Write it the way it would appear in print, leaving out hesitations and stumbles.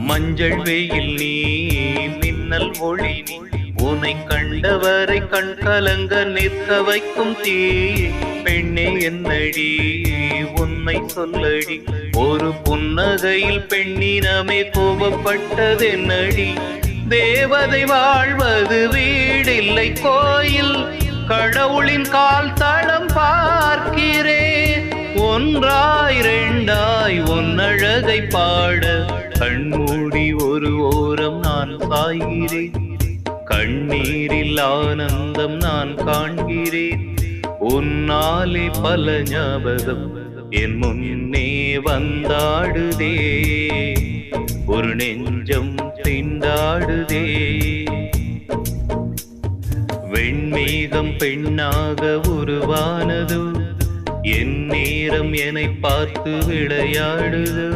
மஞ்சள் வெயில் நீ மின்னல் ஒளி நீ உன்னை கண்டவரை கண் கலங்க நிற்க வைக்கும் தீ பெண்ணே என்னடி உன்னை சொல்லடி ஒரு புன்னகையில் பெண்ணினமே கோபப்பட்டதென்னடி தேவதை வாழ்வது வீடில்லை கோயில் கடவுளின் கால் தளம் பார்க்கிறேன் ஒன்றாய் இரண்டாய் உன்னழகை பாட கண்மூடி ஒரு ஓரம் நான் சாய்கிறேன் கண்ணீரில் ஆனந்தம் நான் காண்கிறேன் உன்னாலே பல ஞாபகம் என் முன்னே வந்தாடுதே ஒரு நெஞ்சம் திண்டாடுதே வெண்மேகம் பெண்ணாக உருவானது என் நேரம் என்னை பார்த்து விளையாடுது